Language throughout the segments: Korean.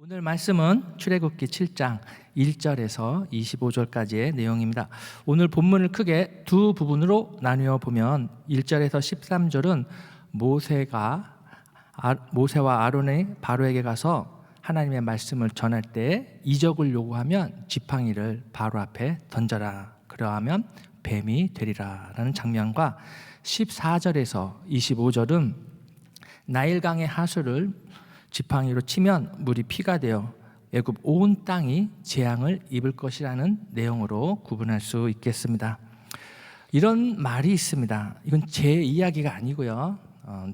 오늘 말씀은 출애굽기 7장 1절에서 25절까지의 내용입니다. 오늘 본문을 크게 두 부분으로 나누어 보면 1절에서 13절은 모세와 아론이 바로에게 가서 하나님의 말씀을 전할 때 이적을 요구하면 지팡이를 바로 앞에 던져라, 그러하면 뱀이 되리라 라는 장면과 14절에서 25절은 나일강의 하수를 지팡이로 치면 물이 피가 되어 애굽 온 땅이 재앙을 입을 것이라는 내용으로 구분할 수 있겠습니다. 이런 말이 있습니다. 이건 제 이야기가 아니고요,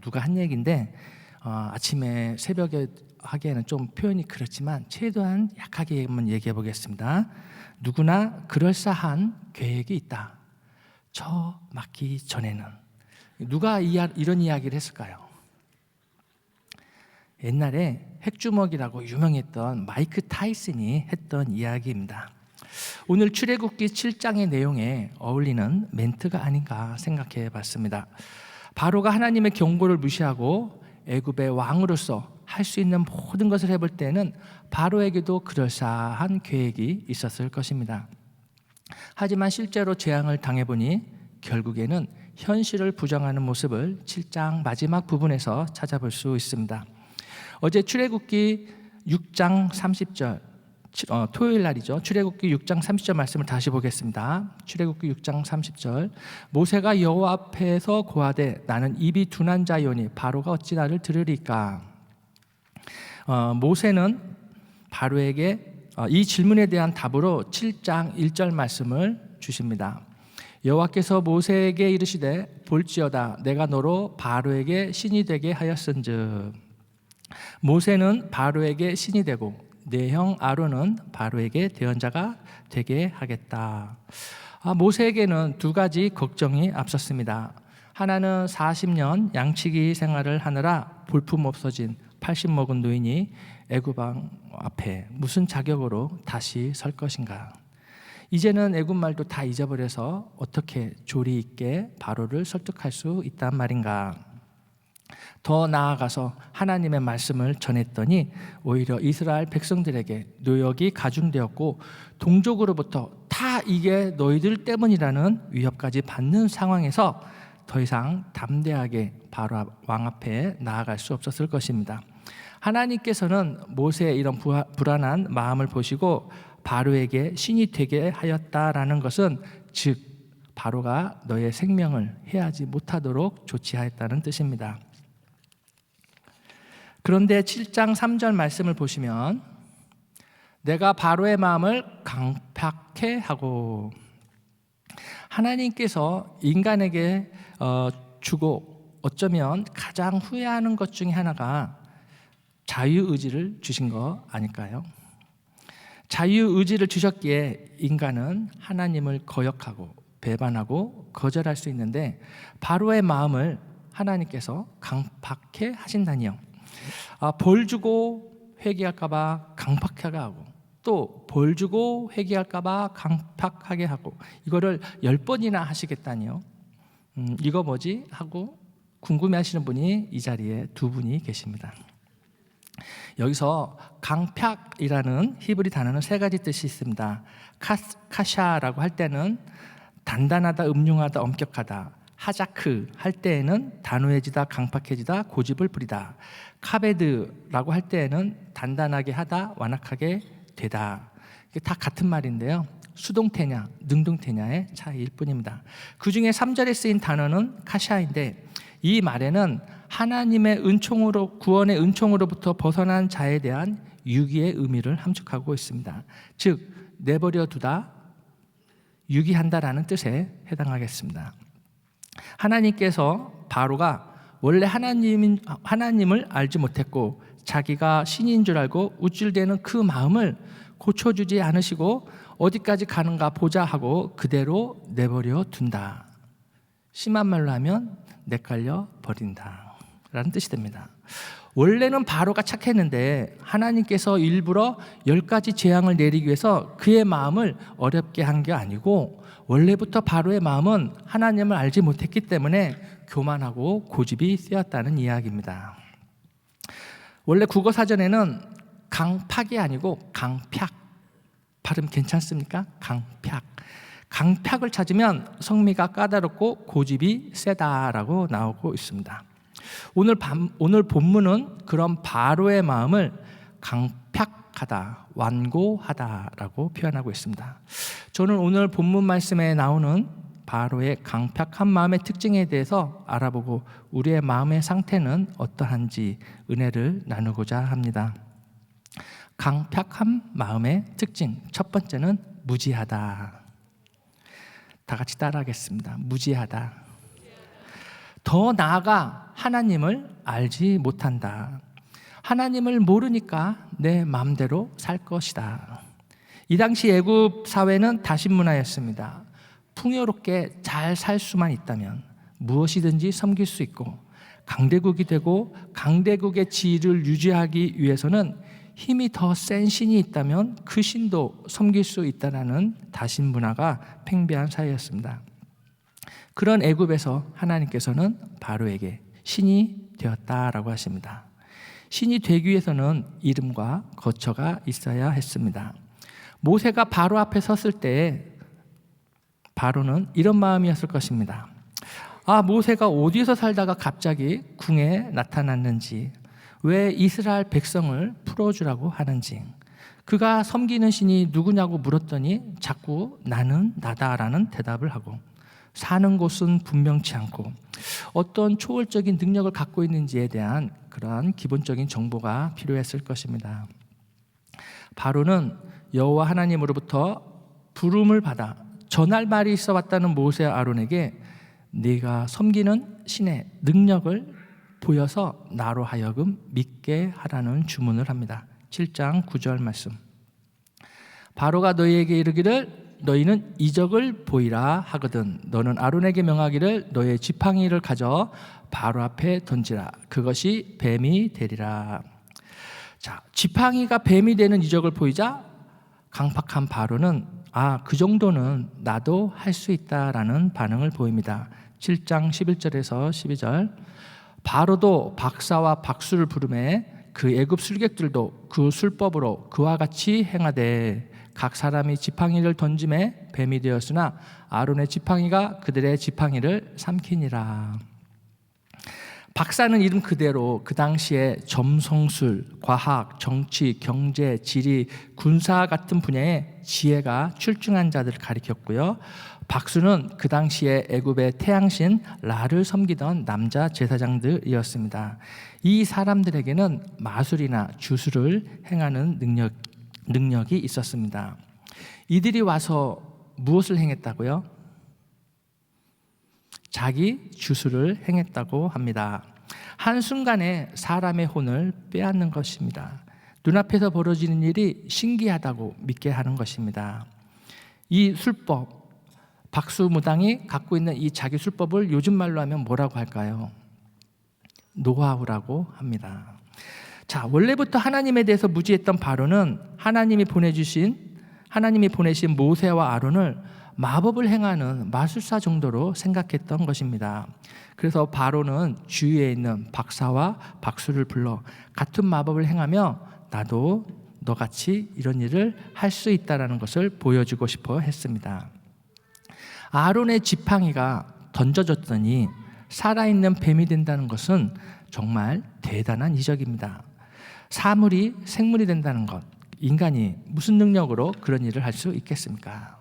누가 한 얘기인데 아침에 새벽에 하기에는 좀 표현이 그렇지만 최대한 약하게 한번 얘기해 보겠습니다. 누구나 그럴싸한 계획이 있다. 저 맞기 전에는. 누가 이런 이야기를 했을까요? 옛날에 핵주먹이라고 유명했던 마이크 타이슨이 했던 이야기입니다. 오늘 출애굽기 7장의 내용에 어울리는 멘트가 아닌가 생각해 봤습니다. 바로가 하나님의 경고를 무시하고 애굽의 왕으로서 할 수 있는 모든 것을 해볼 때는 바로에게도 그럴싸한 계획이 있었을 것입니다. 하지만 실제로 재앙을 당해보니 결국에는 현실을 부정하는 모습을 7장 마지막 부분에서 찾아볼 수 있습니다. 어제 출애굽기 6장 30절, 토요일 날이죠. 출애굽기 6장 30절 말씀을 다시 보겠습니다. 출애굽기 6장 30절. 모세가 여호와 앞에서 고하되 나는 입이 둔한 자요니 바로가 어찌 나를 들으리까. 모세는 바로에게 이 질문에 대한 답으로 7장 1절 말씀을 주십니다. 여호와께서 모세에게 이르시되 볼지어다 내가 너로 바로에게 신이 되게 하였은즉. 모세는 바로에게 신이 되고 내 형 아론은 바로에게 대언자가 되게 하겠다. 모세에게는 두 가지 걱정이 앞섰습니다. 하나는 40년 양치기 생활을 하느라 볼품 없어진 80 먹은 노인이 애굽 왕 앞에 무슨 자격으로 다시 설 것인가. 이제는 애굽 말도 다 잊어버려서 어떻게 조리 있게 바로를 설득할 수 있단 말인가. 더 나아가서 하나님의 말씀을 전했더니 오히려 이스라엘 백성들에게 노역이 가중되었고 동족으로부터 다 이게 너희들 때문이라는 위협까지 받는 상황에서 더 이상 담대하게 바로 왕 앞에 나아갈 수 없었을 것입니다. 하나님께서는 모세의 이런 불안한 마음을 보시고 바로에게 신이 되게 하였다라는 것은 즉 바로가 너의 생명을 해하지 못하도록 조치하였다는 뜻입니다. 그런데 7장 3절 말씀을 보시면 내가 바로의 마음을 강팍해 하고, 하나님께서 인간에게 주고 어쩌면 가장 후회하는 것 중에 하나가 자유의지를 주신 거 아닐까요? 자유의지를 주셨기에 인간은 하나님을 거역하고 배반하고 거절할 수 있는데 바로의 마음을 하나님께서 강팍해 하신다니요. 벌 주고 회개할까봐 강팍하게 하고 또 벌 주고 회개할까봐 강팍하게 하고 이거를 10번이나 하시겠다니요. 이거 뭐지? 하고 궁금해하시는 분이 이 자리에 두 분이 계십니다. 여기서 강팍이라는 히브리 단어는 세 가지 뜻이 있습니다. 카샤라고 할 때는 단단하다, 음흉하다, 엄격하다. 하자크 할 때에는 단호해지다, 강팍해지다, 고집을 부리다. 카베드라고 할 때에는 단단하게 하다, 완악하게 되다. 이게 다 같은 말인데요, 수동태냐 능동태냐의 차이일 뿐입니다. 그 중에 3절에 쓰인 단어는 카샤인데 이 말에는 하나님의 은총으로, 구원의 은총으로부터 벗어난 자에 대한 유기의 의미를 함축하고 있습니다. 즉 내버려 두다, 유기한다라는 뜻에 해당하겠습니다. 하나님께서 바로가 원래 하나님을 알지 못했고 자기가 신인 줄 알고 우쭐대는 그 마음을 고쳐주지 않으시고 어디까지 가는가 보자 하고 그대로 내버려 둔다. 심한 말로 하면 내깔려 버린다 라는 뜻이 됩니다. 원래는 바로가 착했는데 하나님께서 일부러 10가지 재앙을 내리기 위해서 그의 마음을 어렵게 한 게 아니고 원래부터 바로의 마음은 하나님을 알지 못했기 때문에 교만하고 고집이 세었다는 이야기입니다. 원래 국어사전에는 강팍이 아니고 강팍. 발음 괜찮습니까? 강팍. 강팍을 찾으면 성미가 까다롭고 고집이 세다라고 나오고 있습니다. 오늘 본문은 그런 바로의 마음을 강팍하다, 완고하다라고 표현하고 있습니다. 저는 오늘 본문 말씀에 나오는 바로의 강팍한 마음의 특징에 대해서 알아보고 우리의 마음의 상태는 어떠한지 은혜를 나누고자 합니다. 강팍한 마음의 특징, 첫 번째는 무지하다. 다 같이 따라하겠습니다. 무지하다. 더 나아가 하나님을 알지 못한다. 하나님을 모르니까 내 마음대로 살 것이다. 이 당시 애굽 사회는 다신 문화였습니다. 풍요롭게 잘 살 수만 있다면 무엇이든지 섬길 수 있고, 강대국이 되고 강대국의 지위를 유지하기 위해서는 힘이 더 센 신이 있다면 그 신도 섬길 수 있다는 다신 문화가 팽배한 사회였습니다. 그런 애굽에서 하나님께서는 바로에게 신이 되었다라고 하십니다. 신이 되기 위해서는 이름과 거처가 있어야 했습니다. 모세가 바로 앞에 섰을 때 바로는 이런 마음이었을 것입니다. 모세가 어디서 살다가 갑자기 궁에 나타났는지, 왜 이스라엘 백성을 풀어주라고 하는지, 그가 섬기는 신이 누구냐고 물었더니 자꾸 나는 나다라는 대답을 하고, 사는 곳은 분명치 않고 어떤 초월적인 능력을 갖고 있는지에 대한 그러한 기본적인 정보가 필요했을 것입니다. 바로는 여호와 하나님으로부터 부름을 받아 전할 말이 있어 왔다는 모세와 아론에게 네가 섬기는 신의 능력을 보여서 나로 하여금 믿게 하라는 주문을 합니다. 7장 9절 말씀. 바로가 너희에게 이르기를 너희는 이적을 보이라 하거든 너는 아론에게 명하기를 너의 지팡이를 가져 바로 앞에 던지라. 그것이 뱀이 되리라. 자, 지팡이가 뱀이 되는 이적을 보이자 강팍한 바로는 그 정도는 나도 할 수 있다라는 반응을 보입니다. 7장 11절에서 12절. 바로도 박사와 박수를 부르매 그 애굽 술객들도 그 술법으로 그와 같이 행하되 각 사람이 지팡이를 던짐에 뱀이 되었으나 아론의 지팡이가 그들의 지팡이를 삼키니라. 박사는 이름 그대로 그 당시에 점성술, 과학, 정치, 경제, 지리, 군사 같은 분야에 지혜가 출중한 자들을 가리켰고요. 박수는 그 당시에 애굽의 태양신 라를 섬기던 남자 제사장들이었습니다. 이 사람들에게는 마술이나 주술을 행하는 능력이 있었습니다. 이들이 와서 무엇을 행했다고요? 자기 주술을 행했다고 합니다. 한순간에 사람의 혼을 빼앗는 것입니다. 눈앞에서 벌어지는 일이 신기하다고 믿게 하는 것입니다. 이 술법, 박수무당이 갖고 있는 이 자기 술법을 요즘 말로 하면 뭐라고 할까요? 노하우라고 합니다. 자, 원래부터 하나님에 대해서 무지했던 바로는 하나님이 보내신 모세와 아론을 마법을 행하는 마술사 정도로 생각했던 것입니다. 그래서 바로는 주위에 있는 박사와 박수를 불러 같은 마법을 행하며 나도 너같이 이런 일을 할 수 있다는 것을 보여주고 싶어 했습니다. 아론의 지팡이가 던져졌더니 살아있는 뱀이 된다는 것은 정말 대단한 이적입니다. 사물이 생물이 된다는 것, 인간이 무슨 능력으로 그런 일을 할 수 있겠습니까?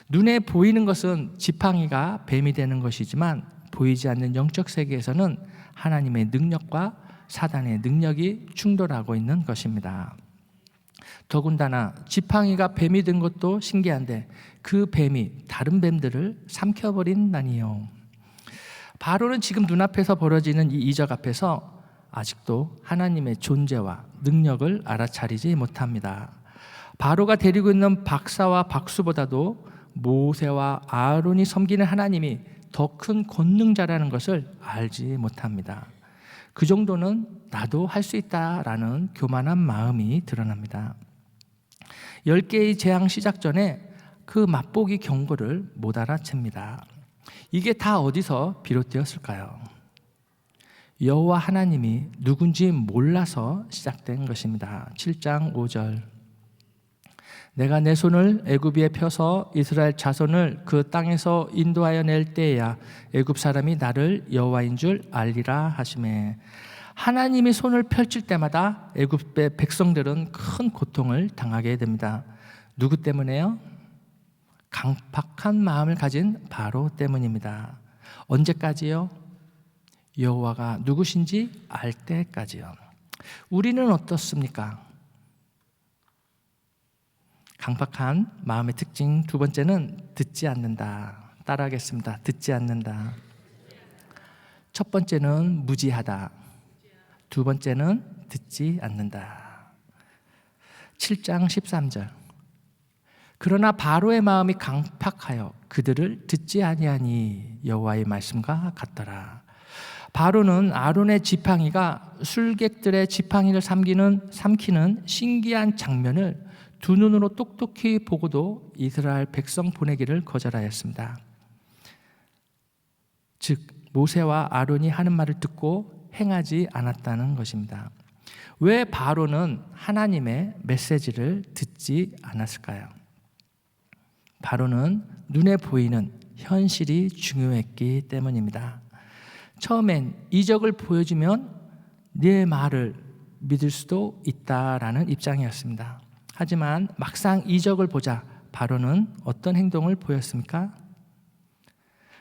눈에 보이는 것은 지팡이가 뱀이 되는 것이지만 보이지 않는 영적 세계에서는 하나님의 능력과 사단의 능력이 충돌하고 있는 것입니다. 더군다나 지팡이가 뱀이 된 것도 신기한데 그 뱀이 다른 뱀들을 삼켜버린다니요. 바로는 지금 눈앞에서 벌어지는 이 이적 앞에서 아직도 하나님의 존재와 능력을 알아차리지 못합니다. 바로가 데리고 있는 박사와 박수보다도 모세와 아론이 섬기는 하나님이 더 큰 권능자라는 것을 알지 못합니다. 그 정도는 나도 할 수 있다라는 교만한 마음이 드러납니다. 10개의 재앙 시작 전에 그 맛보기 경고를 못 알아챕니다. 이게 다 어디서 비롯되었을까요? 여호와 하나님이 누군지 몰라서 시작된 것입니다. 7장 5절. 내가 내 손을 애굽에 펴서 이스라엘 자손을 그 땅에서 인도하여 낼 때에야 애굽 사람이 나를 여호와인 줄 알리라 하시매. 하나님이 손을 펼칠 때마다 애굽의 백성들은 큰 고통을 당하게 됩니다. 누구 때문에요? 강팍한 마음을 가진 바로 때문입니다. 언제까지요? 여호와가 누구신지 알 때까지요. 우리는 어떻습니까? 강팍한 마음의 특징 두 번째는 듣지 않는다. 따라하겠습니다. 듣지 않는다. 첫 번째는 무지하다. 두 번째는 듣지 않는다. 7장 13절. 그러나 바로의 마음이 강팍하여 그들을 듣지 아니하니 여호와의 말씀과 같더라. 바로는 아론의 지팡이가 술객들의 지팡이를 삼키는 신기한 장면을 두 눈으로 똑똑히 보고도 이스라엘 백성 보내기를 거절하였습니다. 즉 모세와 아론이 하는 말을 듣고 행하지 않았다는 것입니다. 왜 바로는 하나님의 메시지를 듣지 않았을까요? 바로는 눈에 보이는 현실이 중요했기 때문입니다. 처음엔 이적을 보여주면 네 말을 믿을 수도 있다라는 입장이었습니다. 하지만 막상 이적을 보자 바로는 어떤 행동을 보였습니까?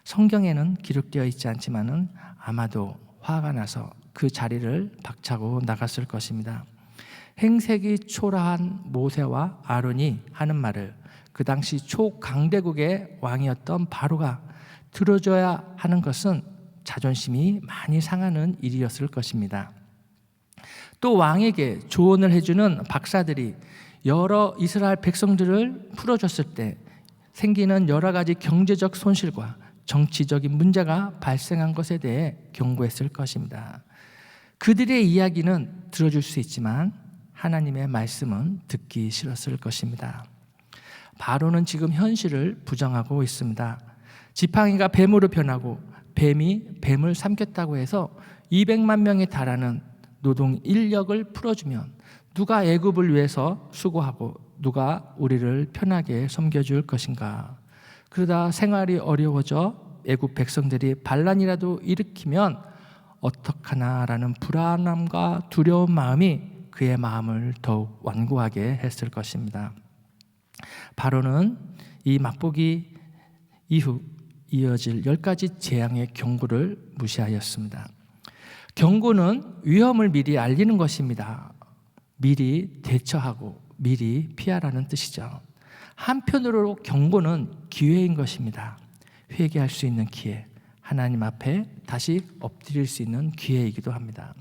성경에는 기록되어 있지 않지만은 아마도 화가 나서 그 자리를 박차고 나갔을 것입니다. 행색이 초라한 모세와 아론이 하는 말을 그 당시 초강대국의 왕이었던 바로가 들어줘야 하는 것은 자존심이 많이 상하는 일이었을 것입니다. 또 왕에게 조언을 해주는 박사들이 여러 이스라엘 백성들을 풀어줬을 때 생기는 여러 가지 경제적 손실과 정치적인 문제가 발생한 것에 대해 경고했을 것입니다. 그들의 이야기는 들어줄 수 있지만 하나님의 말씀은 듣기 싫었을 것입니다. 바로는 지금 현실을 부정하고 있습니다. 지팡이가 뱀으로 변하고 뱀이 뱀을 삼켰다고 해서 200만 명에 달하는 노동 인력을 풀어주면 누가 애굽을 위해서 수고하고 누가 우리를 편하게 섬겨줄 것인가? 그러다 생활이 어려워져 애굽 백성들이 반란이라도 일으키면 어떡하나라는 불안함과 두려운 마음이 그의 마음을 더욱 완고하게 했을 것입니다. 바로는 이 맛보기 이후 이어질 10가지 재앙의 경고를 무시하였습니다. 경고는 위험을 미리 알리는 것입니다. 미리 대처하고 미리 피하라는 뜻이죠. 한편으로 경고는 기회인 것입니다. 회개할 수 있는 기회, 하나님 앞에 다시 엎드릴 수 있는 기회이기도 합니다.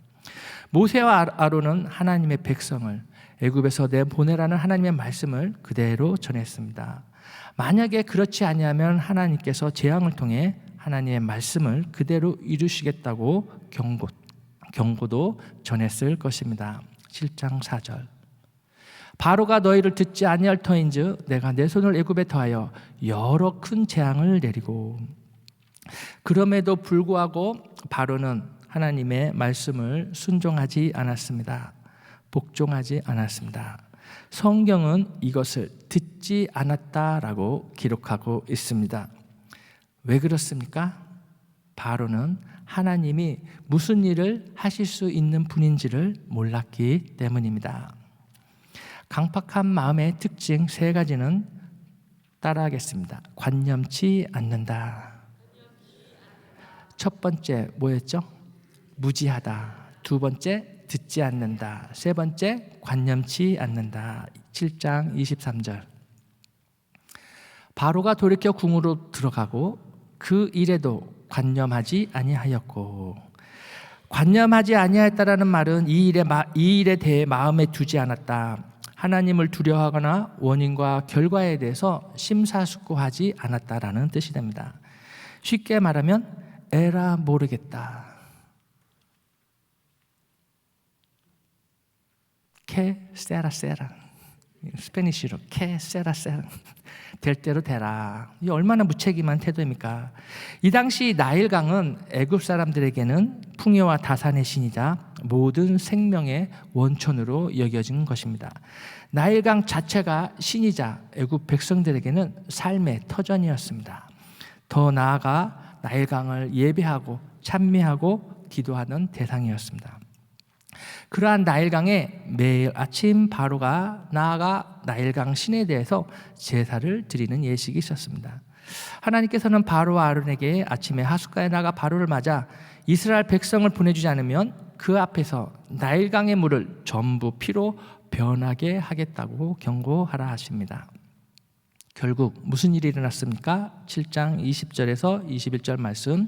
모세와 아론은 하나님의 백성을 애굽에서 내보내라는 하나님의 말씀을 그대로 전했습니다. 만약에 그렇지 아니하면 하나님께서 재앙을 통해 하나님의 말씀을 그대로 이루시겠다고 경고도 전했을 것입니다. 7장 4절. 바로가 너희를 듣지 아니할 터인즉 내가 내 손을 애굽에 더하여 여러 큰 재앙을 내리고. 그럼에도 불구하고 바로는 하나님의 말씀을 순종하지 않았습니다. 복종하지 않았습니다. 성경은 이것을 듣지 않았다라고 기록하고 있습니다. 왜 그렇습니까? 바로는 하나님이 무슨 일을 하실 수 있는 분인지를 몰랐기 때문입니다. 강팍한 마음의 특징 3가지는 따라하겠습니다. 관념치 않는다. 첫 번째 뭐였죠? 무지하다. 두 번째 듣지 않는다. 세 번째 관념치 않는다. 7장 23절. 바로가 돌이켜 궁으로 들어가고 그 일에도 관념하지 아니하였고. 관념하지 아니하였다라는 말은 이 일에 대해 마음에 두지 않았다. 하나님을 두려워하거나 원인과 결과에 대해서 심사숙고하지 않았다라는 뜻이 됩니다. 쉽게 말하면 에라 모르겠다. 케 세라 스페니쉬로 케 세라 세라 될 대로 되라. 이 얼마나 무책임한 태도입니까? 이 당시 나일강은 애굽 사람들에게는 풍요와 다산의 신이자 모든 생명의 원천으로 여겨진 것입니다. 나일강 자체가 신이자 애굽 백성들에게는 삶의 터전이었습니다. 더 나아가 나일강을 예배하고 찬미하고 기도하는 대상이었습니다. 그러한 나일강에 매일 아침 바로가 나아가 나일강 신에 대해서 제사를 드리는 예식이 있었습니다. 하나님께서는 바로와 아론에게 아침에 하숫가에 나가 바로를 맞아 이스라엘 백성을 보내주지 않으면 그 앞에서 나일강의 물을 전부 피로 변하게 하겠다고 경고하라 하십니다. 결국 무슨 일이 일어났습니까? 7장 20절에서 21절 말씀,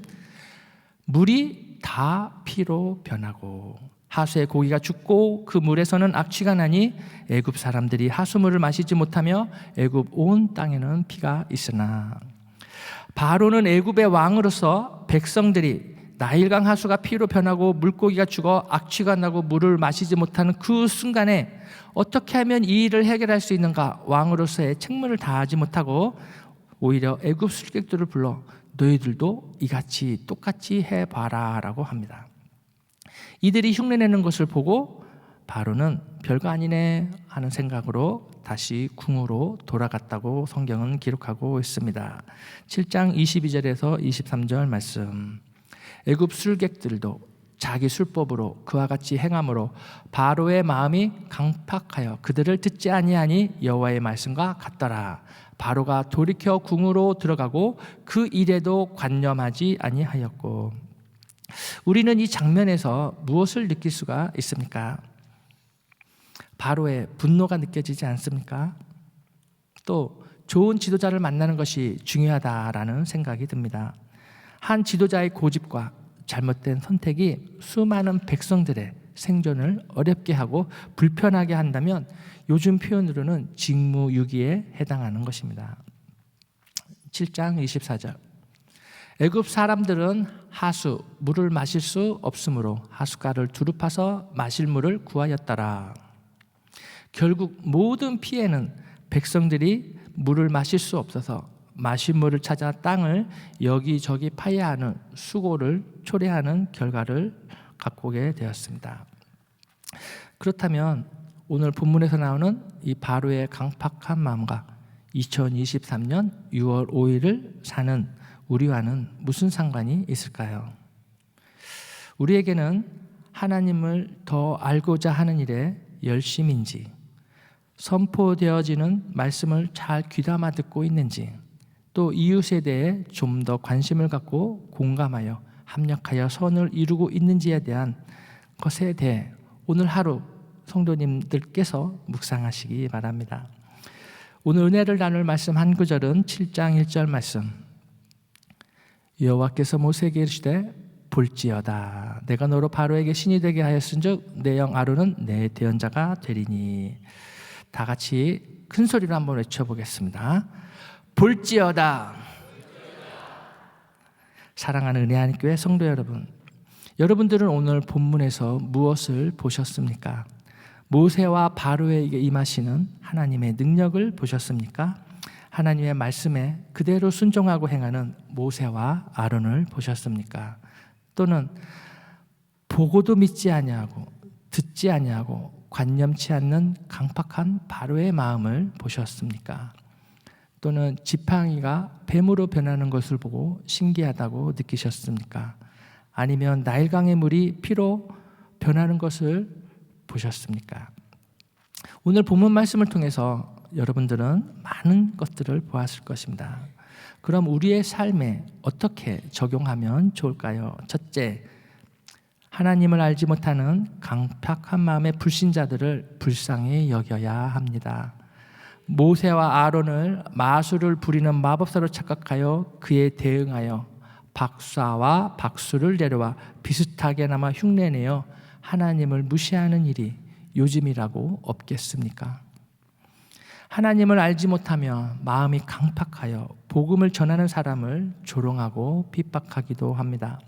물이 다 피로 변하고 하수의 고기가 죽고 그 물에서는 악취가 나니 애굽 사람들이 하수물을 마시지 못하며 애굽 온 땅에는 피가 있으나, 바로는 애굽의 왕으로서 백성들이 나일강 하수가 피로 변하고 물고기가 죽어 악취가 나고 물을 마시지 못하는 그 순간에 어떻게 하면 이 일을 해결할 수 있는가, 왕으로서의 책무를 다하지 못하고 오히려 애굽 술객들을 불러 너희들도 이같이 똑같이 해봐라 라고 합니다. 이들이 흉내내는 것을 보고 바로는 별거 아니네 하는 생각으로 다시 궁으로 돌아갔다고 성경은 기록하고 있습니다. 7장 22절에서 23절 말씀, 애굽 술객들도 자기 술법으로 그와 같이 행함으로 바로의 마음이 강팍하여 그들을 듣지 아니하니 여호와의 말씀과 같더라. 바로가 돌이켜 궁으로 들어가고 그 일에도 관념하지 아니하였고. 우리는 이 장면에서 무엇을 느낄 수가 있습니까? 바로의 분노가 느껴지지 않습니까? 또 좋은 지도자를 만나는 것이 중요하다라는 생각이 듭니다. 한 지도자의 고집과 잘못된 선택이 수많은 백성들의 생존을 어렵게 하고 불편하게 한다면 요즘 표현으로는 직무유기에 해당하는 것입니다. 7장 24절, 애굽 사람들은 하수 물을 마실 수 없으므로 하숫가를 두릅파서 마실 물을 구하였더라. 결국 모든 피해는 백성들이 물을 마실 수 없어서 마실 물을 찾아 땅을 여기저기 파야 하는 수고를 초래하는 결과를 갖고 오게 되었습니다. 그렇다면 오늘 본문에서 나오는 이 바로의 강팍한 마음과 2023년 6월 5일을 사는 우리와는 무슨 상관이 있을까요? 우리에게는 하나님을 더 알고자 하는 일에 열심인지, 선포되어지는 말씀을 잘 귀담아 듣고 있는지, 또 이웃에 대해 좀 더 관심을 갖고 공감하여 합력하여 선을 이루고 있는지에 대한 것에 대해 오늘 하루 성도님들께서 묵상하시기 바랍니다. 오늘 은혜를 나눌 말씀 한 구절은 7장 1절 말씀, 여호와께서 모세에게 이르시되 볼지어다 내가 너로 바로에게 신이 되게 하였은즉 내 영 아론은 내 대언자가 되리니. 다 같이 큰 소리로 한번 외쳐보겠습니다. 볼지어다. 사랑하는 은혜하는 교회 성도 여러분, 여러분들은 오늘 본문에서 무엇을 보셨습니까? 모세와 바로에게 임하시는 하나님의 능력을 보셨습니까? 하나님의 말씀에 그대로 순종하고 행하는 모세와 아론을 보셨습니까? 또는 보고도 믿지 아니하고 듣지 아니하고 관념치 않는 강팍한 바로의 마음을 보셨습니까? 또는 지팡이가 뱀으로 변하는 것을 보고 신기하다고 느끼셨습니까? 아니면 나일강의 물이 피로 변하는 것을 보셨습니까? 오늘 본문 말씀을 통해서 여러분들은 많은 것들을 보았을 것입니다. 그럼 우리의 삶에 어떻게 적용하면 좋을까요? 첫째, 하나님을 알지 못하는 강팍한 마음의 불신자들을 불쌍히 여겨야 합니다. 모세와 아론을 마술을 부리는 마법사로 착각하여 그에 대응하여 박사와 박수를 내려와 비슷하게나마 흉내내어 하나님을 무시하는 일이 요즘이라고 없겠습니까? 하나님을 알지 못하며 마음이 강팍하여 복음을 전하는 사람을 조롱하고 핍박하기도 합니다.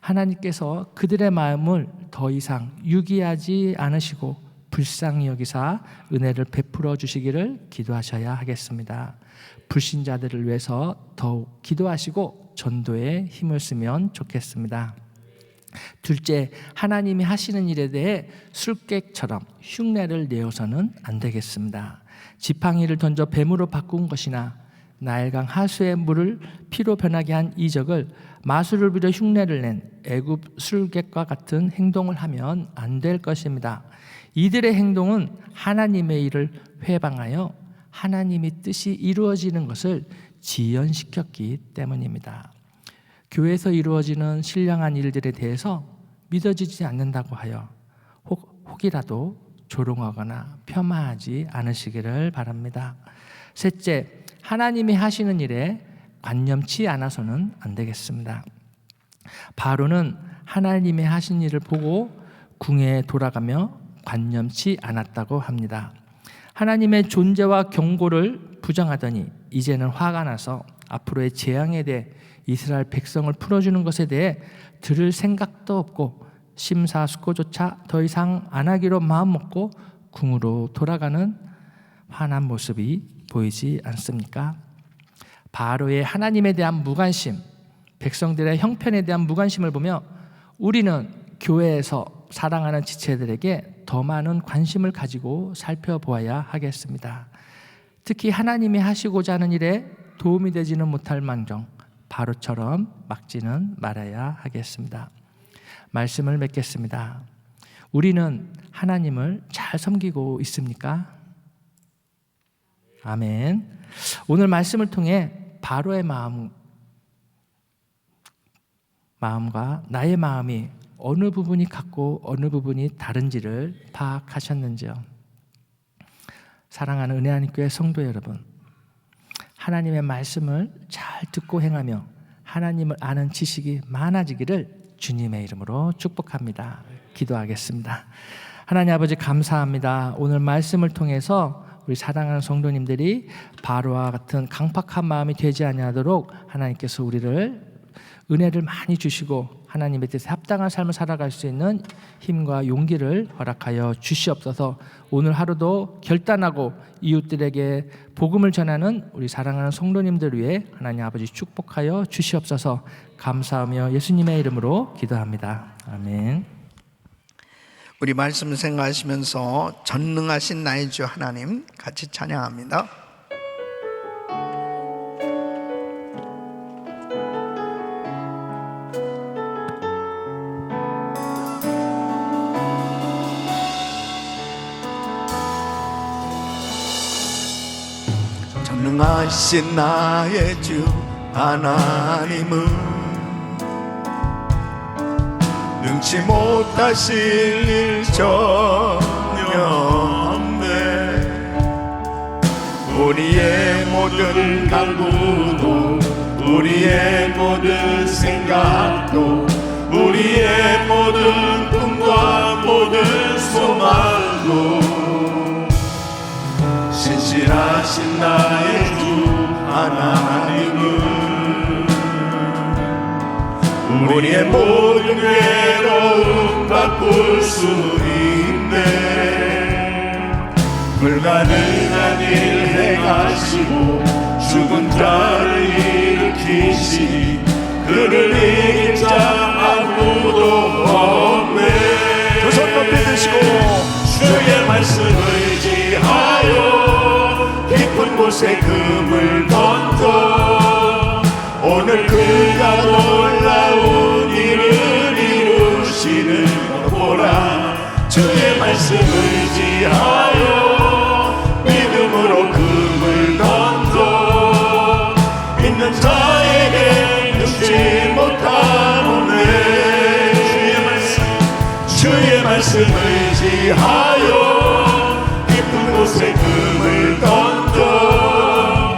하나님께서 그들의 마음을 더 이상 유기하지 않으시고 불쌍히 여기사 은혜를 베풀어 주시기를 기도하셔야 하겠습니다. 불신자들을 위해서 더욱 기도하시고 전도에 힘을 쓰면 좋겠습니다. 둘째, 하나님이 하시는 일에 대해 술객처럼 흉내를 내어서는 안 되겠습니다. 지팡이를 던져 뱀으로 바꾼 것이나 나일강 하수의 물을 피로 변하게 한 이적을 마술을 부려 흉내를 낸 애굽 술객과 같은 행동을 하면 안 될 것입니다. 이들의 행동은 하나님의 일을 회방하여 하나님의 뜻이 이루어지는 것을 지연시켰기 때문입니다. 교회에서 이루어지는 신령한 일들에 대해서 믿어지지 않는다고 하여 혹이라도 조롱하거나 폄하하지 않으시기를 바랍니다. 셋째, 하나님이 하시는 일에 관념치 않아서는 안 되겠습니다. 바로는 하나님의 하신 일을 보고 궁에 돌아가며 관념치 않았다고 합니다. 하나님의 존재와 경고를 부정하더니 이제는 화가 나서 앞으로의 재앙에 대해 이스라엘 백성을 풀어주는 것에 대해 들을 생각도 없고 심사숙고조차 더 이상 안 하기로 마음먹고 궁으로 돌아가는 화난 모습이 보이지 않습니까? 바로의 하나님에 대한 무관심, 백성들의 형편에 대한 무관심을 보며 우리는 교회에서 사랑하는 지체들에게 더 많은 관심을 가지고 살펴보아야 하겠습니다. 특히 하나님이 하시고자 하는 일에 도움이 되지는 못할 망정 바로처럼 막지는 말아야 하겠습니다. 말씀을 맺겠습니다. 우리는 하나님을 잘 섬기고 있습니까? 아멘. 오늘 말씀을 통해 바로의 마음과 나의 마음이 어느 부분이 같고 어느 부분이 다른지를 파악하셨는지요? 사랑하는 은혜 하나님 교회 성도 여러분, 하나님의 말씀을 잘 듣고 행하며 하나님을 아는 지식이 많아지기를 주님의 이름으로 축복합니다. 기도하겠습니다. 하나님 아버지 감사합니다. 오늘 말씀을 통해서 우리 사랑하는 성도님들이 바로와 같은 강팍한 마음이 되지 아니하도록 하나님께서 우리를 은혜를 많이 주시고 하나님의 뜻에 합당한 삶을 살아갈 수 있는 힘과 용기를 허락하여 주시옵소서. 오늘 하루도 결단하고 이웃들에게 복음을 전하는 우리 사랑하는 성도님들 위해 하나님 아버지 축복하여 주시옵소서. 감사하며 예수님의 이름으로 기도합니다. 아멘. 우리 말씀 생각하시면서 전능하신 나의 주 하나님 같이 찬양합니다. 전능하신 나의 주 하나님은 능치 못하실 일 전혀 없네. 우리의 모든 간구도 우리의 모든 생각도 우리의 모든 꿈과 모든 소망도 신실하신 나의 주 하나님은 우리의 모든 괴로움 바꿀 수 있네. 불가능한 일 행하시고 죽은 자를 일으키시니 그를 이길 자 아무도 없네. 두 손 높이 드시고 주의 말씀을 의지하여 깊은 곳에 금을 던져 오늘 그가 놀라운 일을 이루시는 것 보라. 주의 말씀 의지하여 믿음으로 금을 던져 믿는 자에게 능치 못하오네. 주의 말씀 의지하여 깊은 곳에 금을 던져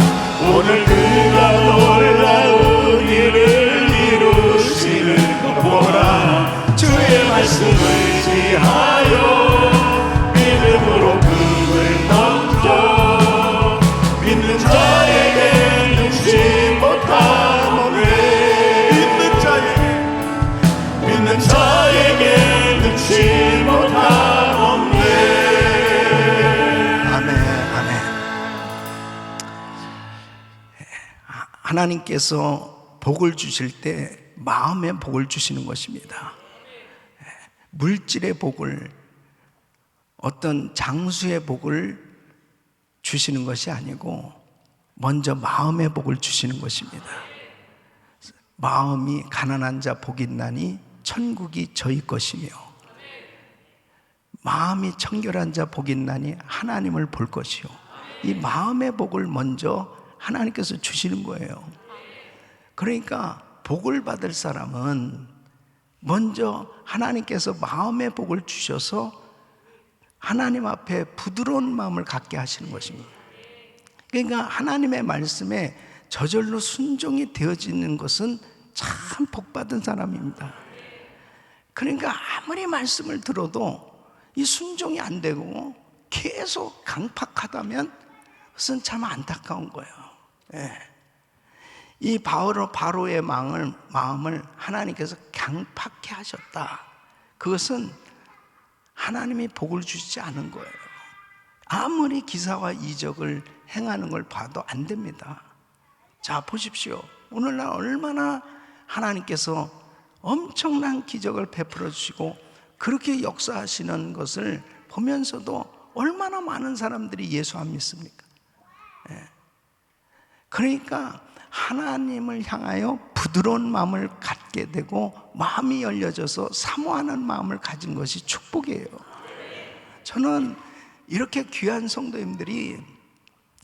오늘 그가 놀라운 일을 이루시는 것 보라. 주의 말씀 의지하여 믿음으로 금을 던져 믿는 자에게 능치 못하오네. 믿는 자에게 능치 못하오네. 하나님께서 복을 주실 때 마음의 복을 주시는 것입니다. 물질의 복을, 어떤 장수의 복을 주시는 것이 아니고 먼저 마음의 복을 주시는 것입니다. 마음이 가난한 자 복이 있나니 천국이 저희 것이며, 마음이 청결한 자 복이 있나니 하나님을 볼 것이요. 이 마음의 복을 먼저 하나님께서 주시는 거예요. 그러니까 복을 받을 사람은 먼저 하나님께서 마음의 복을 주셔서 하나님 앞에 부드러운 마음을 갖게 하시는 것입니다. 그러니까 하나님의 말씀에 저절로 순종이 되어지는 것은 참 복받은 사람입니다. 그러니까 아무리 말씀을 들어도 이 순종이 안 되고 계속 강팍하다면 그것은 참 안타까운 거예요. 이 바로의 마음을 하나님께서 강팍해 하셨다. 그것은 하나님이 복을 주시지 않은 거예요. 아무리 기사와 이적을 행하는 걸 봐도 안 됩니다. 자, 보십시오. 오늘날 얼마나 하나님께서 엄청난 기적을 베풀어 주시고 그렇게 역사하시는 것을 보면서도 얼마나 많은 사람들이 예수 안 믿습니까? 그러니까 하나님을 향하여 부드러운 마음을 갖게 되고 마음이 열려져서 사모하는 마음을 가진 것이 축복이에요. 저는 이렇게 귀한 성도님들이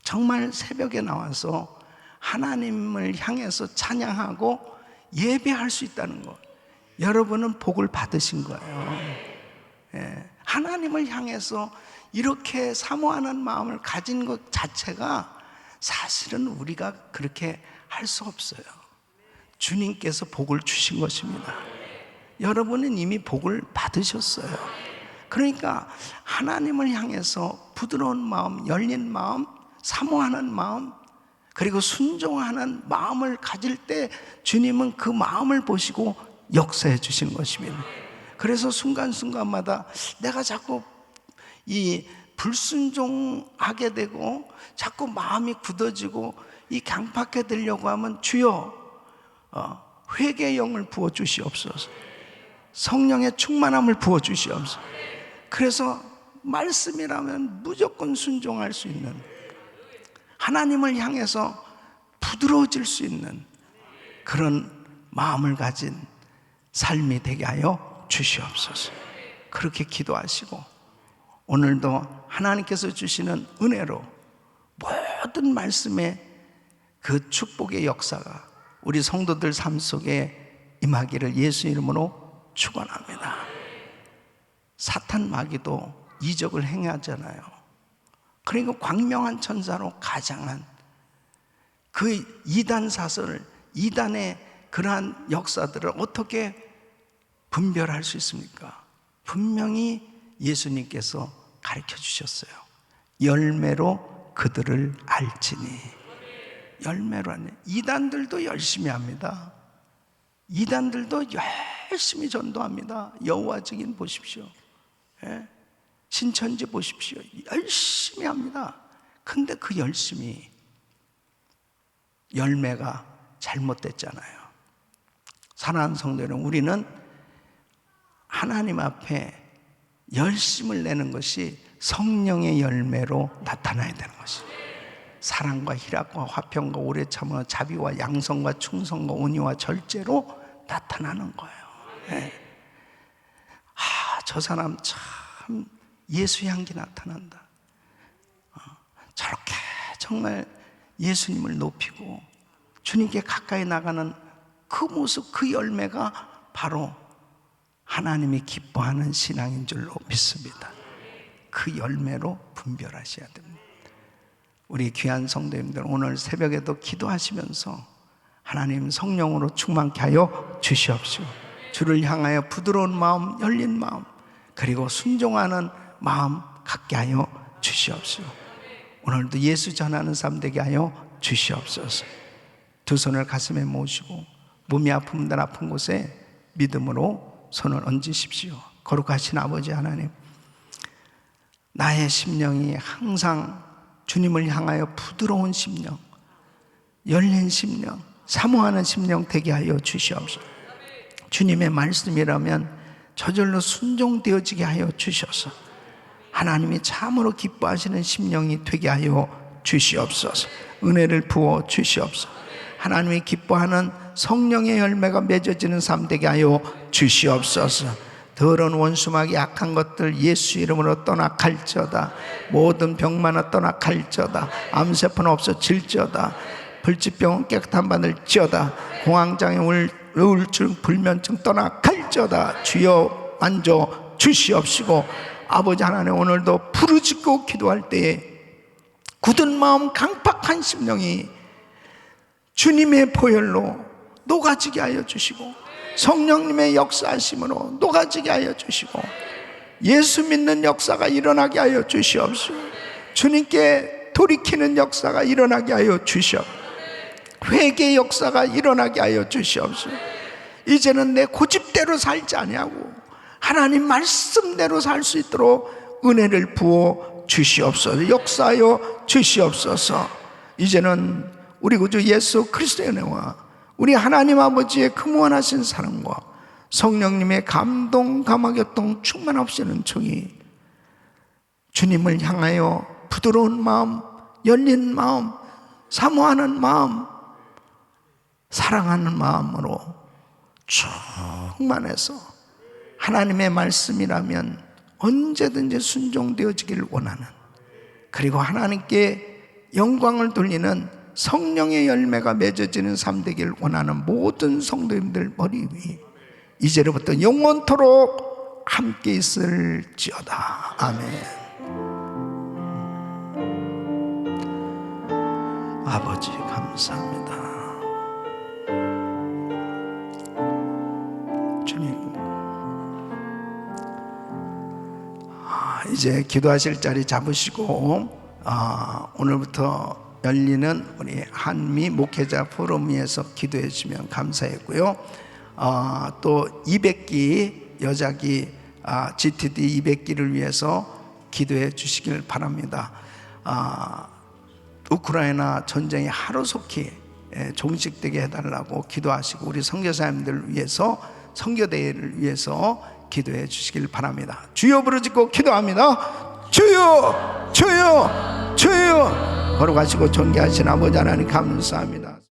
정말 새벽에 나와서 하나님을 향해서 찬양하고 예배할 수 있다는 것, 여러분은 복을 받으신 거예요. 하나님을 향해서 이렇게 사모하는 마음을 가진 것 자체가 사실은 우리가 그렇게 할 수 없어요. 주님께서 복을 주신 것입니다. 여러분은 이미 복을 받으셨어요. 그러니까 하나님을 향해서 부드러운 마음, 열린 마음, 사모하는 마음, 그리고 순종하는 마음을 가질 때 주님은 그 마음을 보시고 역사해 주시는 것입니다. 그래서 순간순간마다 내가 자꾸 이 불순종하게 되고 자꾸 마음이 굳어지고 이 강팍해 되려고 하면 주여 회개의 영을 부어 주시옵소서, 성령의 충만함을 부어 주시옵소서. 그래서 말씀이라면 무조건 순종할 수 있는, 하나님을 향해서 부드러워질 수 있는 그런 마음을 가진 삶이 되게 하여 주시옵소서. 그렇게 기도하시고 오늘도 하나님께서 주시는 은혜로 모든 말씀에 그 축복의 역사가 우리 성도들 삶 속에 임하기를 예수 이름으로 축원합니다. 사탄 마귀도 이적을 행하잖아요. 그러니까 광명한 천사로 가장한 그 이단 사설, 이단의 그러한 역사들을 어떻게 분별할 수 있습니까? 분명히 예수님께서 가르쳐 주셨어요. 열매로 그들을 알지니. 열매로 하네. 이단들도 열심히 합니다. 이단들도 열심히 전도합니다. 여호와 증인 보십시오. 신천지 보십시오. 열심히 합니다. 근데 그 열심히 열매가 잘못됐잖아요. 사랑하는 성도 여러분, 우리는 하나님 앞에 열심을 내는 것이 성령의 열매로 나타나야 되는 것입니다. 사랑과 희락과 화평과 오래 참아 자비와 양성과 충성과 온유와 절제로 나타나는 거예요. 저 사람 참 예수 향기 나타난다. 저렇게 정말 예수님을 높이고 주님께 가까이 나가는 그 모습, 그 열매가 바로 하나님이 기뻐하는 신앙인 줄로 믿습니다. 그 열매로 분별하셔야 됩니다. 우리 귀한 성도님들, 오늘 새벽에도 기도하시면서 하나님 성령으로 충만케 하여 주시옵시고, 주를 향하여 부드러운 마음, 열린 마음, 그리고 순종하는 마음 갖게 하여 주시옵시고, 오늘도 예수 전하는 삶 되게 하여 주시옵소서. 두 손을 가슴에 모시고 몸이 아픈 날 아픈 곳에 믿음으로 손을 얹으십시오. 거룩하신 아버지 하나님, 나의 심령이 항상 주님을 향하여 부드러운 심령, 열린 심령, 사모하는 심령 되게 하여 주시옵소서. 주님의 말씀이라면 저절로 순종되어지게 하여 주셔서 하나님이 참으로 기뻐하시는 심령이 되게 하여 주시옵소서. 은혜를 부어 주시옵소서. 하나님이 기뻐하는 성령의 열매가 맺어지는 삶 되게 하여 주시옵소서. 더러운 원수막이 약한 것들 예수 이름으로 떠나갈지어다. 모든 병만은 떠나갈지어다. 암세포는 없어질지어다. 불치병은 깨끗한 바늘지어다. 공황장애, 우울증, 불면증 떠나갈지어다. 주여 만져 주시옵시고, 아버지 하나님, 오늘도 부르짖고 기도할 때에 굳은 마음, 강팍한 심령이 주님의 보혈로 녹아지게 하여 주시고, 성령님의 역사하심으로 녹아지게 하여 주시고, 예수 믿는 역사가 일어나게 하여 주시옵시고, 주님께 돌이키는 역사가 일어나게 하여 주시옵시고, 회개의 역사가 일어나게 하여 주시옵시고, 이제는 내 고집대로 살지 아니하고 하나님 말씀대로 살 수 있도록 은혜를 부어 주시옵소서. 역사하여 주시옵소서. 이제는 우리 구주 예수 그리스도의 은혜와 우리 하나님 아버지의 그 무한하신 사랑과 성령님의 감동, 감화교통 충만하시는 총이 주님을 향하여 부드러운 마음, 열린 마음, 사모하는 마음, 사랑하는 마음으로 충만해서 하나님의 말씀이라면 언제든지 순종되어지기를 원하는, 그리고 하나님께 영광을 돌리는 성령의 열매가 맺어지는 삶 되기를 원하는 모든 성도님들 머리 위 이제로부터 영원토록 함께 있을지어다. 아멘. 아버지 감사합니다. 주님, 이제 기도하실 자리 잡으시고, 오늘부터 열리는 우리 한미 목회자 포럼 위에서 기도해 주시면 감사했고요. 또 200기 여자기 GTD 200기를 위해서 기도해 주시길 바랍니다. 우크라이나 전쟁이 하루속히 종식되게 해달라고 기도하시고, 우리 선교사님들을 위해서, 선교대회를 위해서 기도해 주시길 바랍니다. 주여 부르짖고 기도합니다. 주여, 주여, 주여. 걸어가시고 존귀하신 아버지 하나님 감사합니다.